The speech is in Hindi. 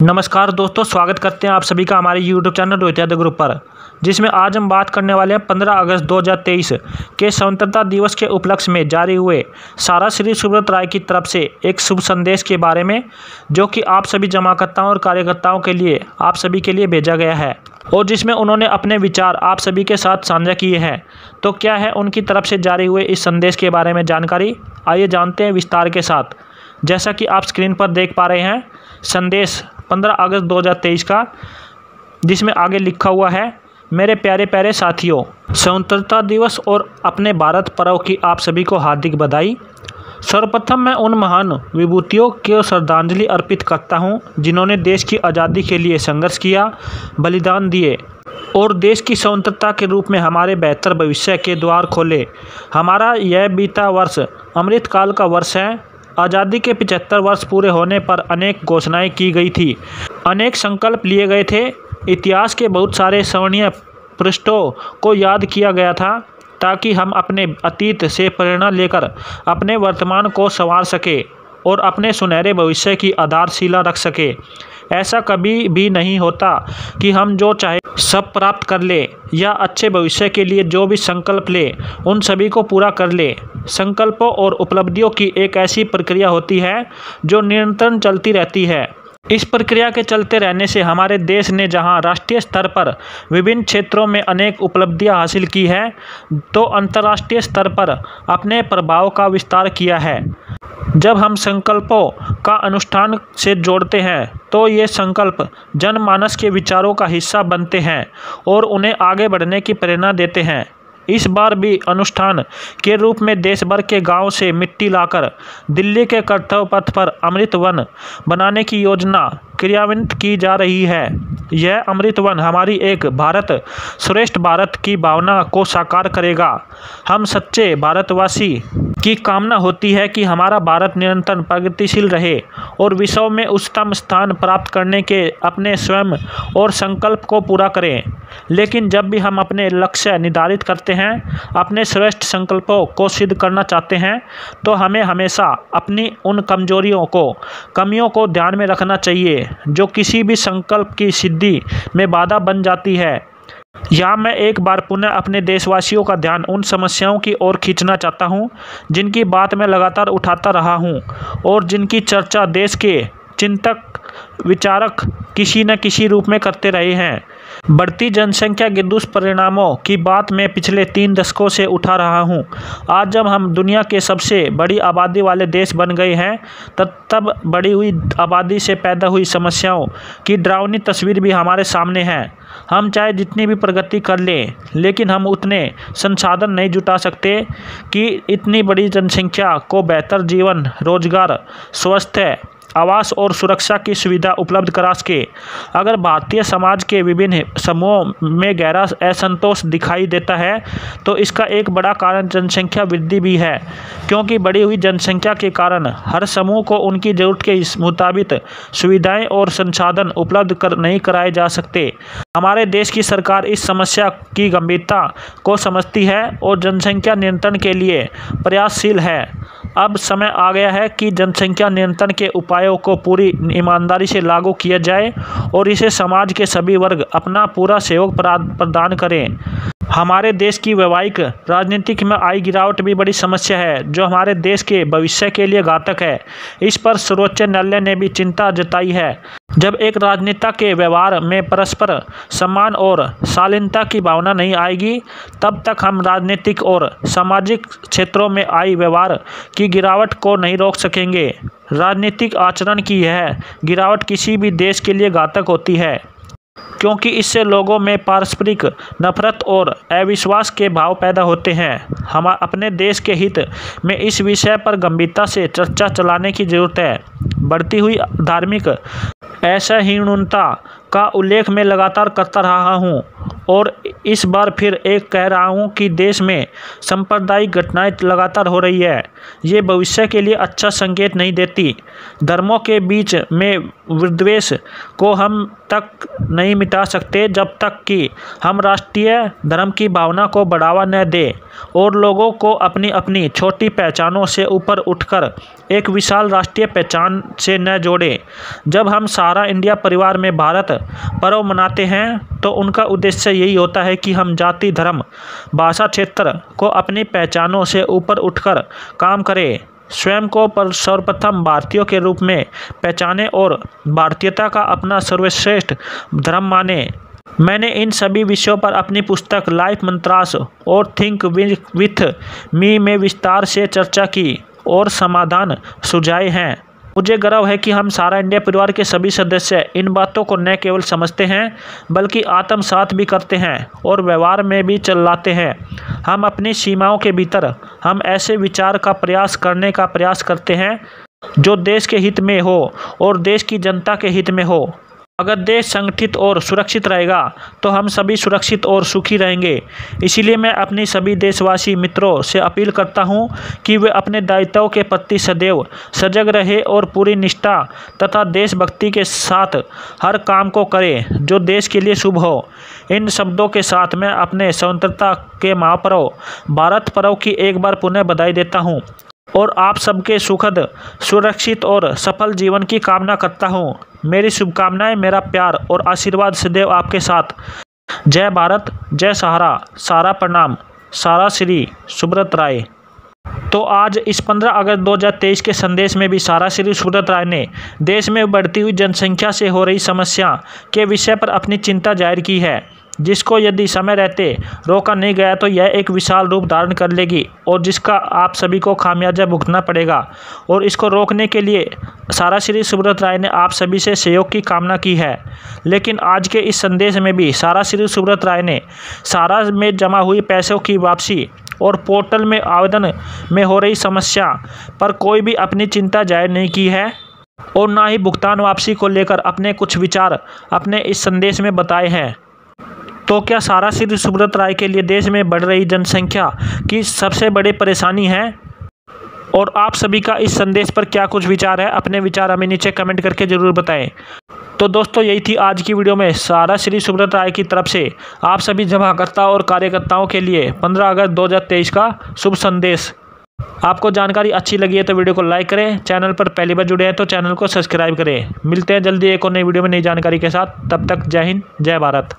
नमस्कार दोस्तों, स्वागत करते हैं आप सभी का हमारे YouTube channel Rohit Yadav group पर, जिसमें आज हम बात करने वाले हैं 15 अगस्त 2023 के स्वतंत्रता दिवस के उपलक्ष्य में जारी हुए सारा श्री सुब्रत राय की तरफ से एक शुभ संदेश के बारे में, जो कि आप सभी जमाकर्ताओं और कार्यकर्ताओं के लिए आप सभी के लिए भेजा गया है और जिसमें उन्होंने अपने विचार आप सभी के साथ साझा किए हैं। तो क्या है उनकी तरफ से जारी हुए इस संदेश के बारे में जानकारी, आइए जानते हैं विस्तार के साथ। जैसा कि आप स्क्रीन पर देख पा रहे हैं संदेश 15 अगस्त 2023 का, जिसमें आगे लिखा हुआ है, मेरे प्यारे प्यारे साथियों, स्वतंत्रता दिवस और अपने भारत पर्व की आप सभी को हार्दिक बधाई। सर्वप्रथम मैं उन महान विभूतियों को श्रद्धांजलि अर्पित करता हूं, जिन्होंने देश की आज़ादी के लिए संघर्ष किया, बलिदान दिए और देश की स्वतंत्रता के रूप में हमारे बेहतर भविष्य के द्वार खोले। हमारा यह बीता वर्ष अमृतकाल का वर्ष है। आज़ादी के 75 वर्ष पूरे होने पर अनेक घोषणाएं की गई थी, अनेक संकल्प लिए गए थे। इतिहास के बहुत सारे स्वर्णिम पृष्ठों को याद किया गया था, ताकि हम अपने अतीत से प्रेरणा लेकर अपने वर्तमान को संवार सके और अपने सुनहरे भविष्य की आधारशिला रख सके। ऐसा कभी भी नहीं होता कि हम जो चाहे सब प्राप्त कर ले या अच्छे भविष्य के लिए जो भी संकल्प ले उन सभी को पूरा कर ले। संकल्पों और उपलब्धियों की एक ऐसी प्रक्रिया होती है जो निरंतर चलती रहती है। इस प्रक्रिया के चलते रहने से हमारे देश ने जहां राष्ट्रीय स्तर पर विभिन्न क्षेत्रों में अनेक उपलब्धियां हासिल की है, तो अंतर्राष्ट्रीय स्तर पर अपने प्रभाव का विस्तार किया है। जब हम संकल्पों का अनुष्ठान से जोड़ते हैं तो ये संकल्प जनमानस के विचारों का हिस्सा बनते हैं और उन्हें आगे बढ़ने की प्रेरणा देते हैं। इस बार भी अनुष्ठान के रूप में देश भर के गांव से मिट्टी लाकर दिल्ली के कर्तव्य पथ पर अमृत वन बनाने की योजना क्रियान्वित की जा रही है। यह अमृत वन हमारी एक भारत श्रेष्ठ भारत की भावना को साकार करेगा। हम सच्चे भारतवासी की कामना होती है कि हमारा भारत निरंतर प्रगतिशील रहे और विश्व में उच्चतम स्थान प्राप्त करने के अपने स्वयं और संकल्प को पूरा करें। लेकिन जब भी हम अपने लक्ष्य निर्धारित करते हैं, अपने श्रेष्ठ संकल्पों को सिद्ध करना चाहते हैं, तो हमें हमेशा अपनी उन कमियों को ध्यान में रखना चाहिए जो किसी भी संकल्प की सिद्धि में बाधा बन जाती है। यहाँ मैं एक बार पुनः अपने देशवासियों का ध्यान उन समस्याओं की ओर खींचना चाहता हूँ जिनकी बात मैं लगातार उठाता रहा हूँ और जिनकी चर्चा देश के चिंतक विचारक किसी न किसी रूप में करते रहे हैं। बढ़ती जनसंख्या के दुष्परिणामों की बात मैं पिछले 3 दशकों से उठा रहा हूं। आज जब हम दुनिया के सबसे बड़ी आबादी वाले देश बन गए हैं, तब बढ़ी हुई आबादी से पैदा हुई समस्याओं की डरावनी तस्वीर भी हमारे सामने है। हम चाहे जितनी भी प्रगति कर लें, लेकिन हम उतने संसाधन नहीं जुटा सकते कि इतनी बड़ी जनसंख्या को बेहतर जीवन, रोजगार, स्वास्थ्य, आवास और सुरक्षा की सुविधा उपलब्ध करा सके। अगर भारतीय समाज के विभिन्न समूहों में गहरा असंतोष दिखाई देता है, तो इसका एक बड़ा कारण जनसंख्या वृद्धि भी है, क्योंकि बढ़ी हुई जनसंख्या के कारण हर समूह को उनकी ज़रूरत के मुताबिक सुविधाएं और संसाधन उपलब्ध नहीं कराए जा सकते। हमारे देश की सरकार इस समस्या की गंभीरता को समझती है और जनसंख्या नियंत्रण के लिए प्रयासशील है। अब समय आ गया है कि जनसंख्या नियंत्रण के उपायों को पूरी ईमानदारी से लागू किया जाए और इसे समाज के सभी वर्ग अपना पूरा सहयोग प्रदान करें। हमारे देश की वैवाहिक राजनीति में आई गिरावट भी बड़ी समस्या है, जो हमारे देश के भविष्य के लिए घातक है। इस पर सर्वोच्च न्यायालय ने भी चिंता जताई है। जब एक राजनेता के व्यवहार में परस्पर सम्मान और शालीनता की भावना नहीं आएगी, तब तक हम राजनीतिक और सामाजिक क्षेत्रों में आई व्यवहार की गिरावट को नहीं रोक सकेंगे। राजनीतिक आचरण की यह गिरावट किसी भी देश के लिए घातक होती है, क्योंकि इससे लोगों में पारस्परिक नफरत और अविश्वास के भाव पैदा होते हैं। हम अपने देश के हित में इस विषय पर गंभीरता से चर्चा चलाने की जरूरत है। बढ़ती हुई धार्मिक असहिष्णुता का उल्लेख मैं लगातार करता रहा हूं और इस बार फिर एक कह रहा हूँ कि देश में सांप्रदायिक घटनाएं लगातार हो रही है। ये भविष्य के लिए अच्छा संकेत नहीं देती। धर्मों के बीच में विद्वेष को हम तक नहीं मिटा सकते जब तक कि हम राष्ट्रीय धर्म की भावना को बढ़ावा न दें और लोगों को अपनी अपनी छोटी पहचानों से ऊपर उठकर एक विशाल राष्ट्रीय पहचान से न जोड़ें। जब हम सारा इंडिया परिवार में भारत पर्व मनाते हैं तो उनका उद्देश्य यही होता है कि हम जाति, धर्म, भाषा, क्षेत्र को अपनी पहचानों से ऊपर उठकर काम करें, स्वयं को सर्वप्रथम भारतीयों के रूप में पहचाने और भारतीयता का अपना सर्वश्रेष्ठ धर्म माने। मैंने इन सभी विषयों पर अपनी पुस्तक लाइफ मंत्रास और थिंक विथ मी में विस्तार से चर्चा की और समाधान सुझाए हैं। मुझे गर्व है कि हम सारा इंडिया परिवार के सभी सदस्य इन बातों को न केवल समझते हैं बल्कि आत्मसात भी करते हैं और व्यवहार में भी चलाते हैं। हम अपनी सीमाओं के भीतर हम ऐसे विचार का प्रयास करते हैं जो देश के हित में हो और देश की जनता के हित में हो। अगर देश संगठित और सुरक्षित रहेगा तो हम सभी सुरक्षित और सुखी रहेंगे। इसीलिए मैं अपनी सभी देशवासी मित्रों से अपील करता हूं कि वे अपने दायित्वों के प्रति सदैव सजग रहे और पूरी निष्ठा तथा देशभक्ति के साथ हर काम को करें जो देश के लिए शुभ हो। इन शब्दों के साथ मैं अपने स्वतंत्रता के महापर्व भारत पर्व की एक बार पुनः बधाई देता हूँ और आप सबके सुखद, सुरक्षित और सफल जीवन की कामना करता हूँ। मेरी शुभकामनाएं, मेरा प्यार और आशीर्वाद सदैव आपके साथ। जय भारत, जय सहारा, सारा प्रणाम, सारा श्री सुब्रत राय। तो आज इस 15 अगस्त 2023 के संदेश में भी सारा श्री सुब्रत राय ने देश में बढ़ती हुई जनसंख्या से हो रही समस्या के विषय पर अपनी चिंता जाहिर की है, जिसको यदि समय रहते रोका नहीं गया तो यह एक विशाल रूप धारण कर लेगी और जिसका आप सभी को खामियाजा भुगतना पड़ेगा। और इसको रोकने के लिए सारा श्री सुब्रत राय ने आप सभी से सहयोग की कामना की है। लेकिन आज के इस संदेश में भी सारा श्री सुब्रत राय ने सारा में जमा हुई पैसों की वापसी और पोर्टल में आवेदन में हो रही समस्या पर कोई भी अपनी चिंता जाहिर नहीं की है और ना ही भुगतान वापसी को लेकर अपने कुछ विचार अपने इस संदेश में बताए हैं। तो क्या सारा श्री सुब्रत राय के लिए देश में बढ़ रही जनसंख्या की सबसे बड़ी परेशानी है? और आप सभी का इस संदेश पर क्या कुछ विचार है? अपने विचार हमें नीचे कमेंट करके ज़रूर बताएं। तो दोस्तों, यही थी आज की वीडियो में सारा श्री सुब्रत राय की तरफ से आप सभी जमाकर्ता और कार्यकर्ताओं के लिए 15 अगस्त 2023 का शुभ संदेश। आपको जानकारी अच्छी लगी है तो वीडियो को लाइक करें, चैनल पर पहली बार जुड़े हैं तो चैनल को सब्सक्राइब करें। मिलते हैं जल्दी एक और नई वीडियो में नई जानकारी के साथ। तब तक जय हिंद, जय भारत।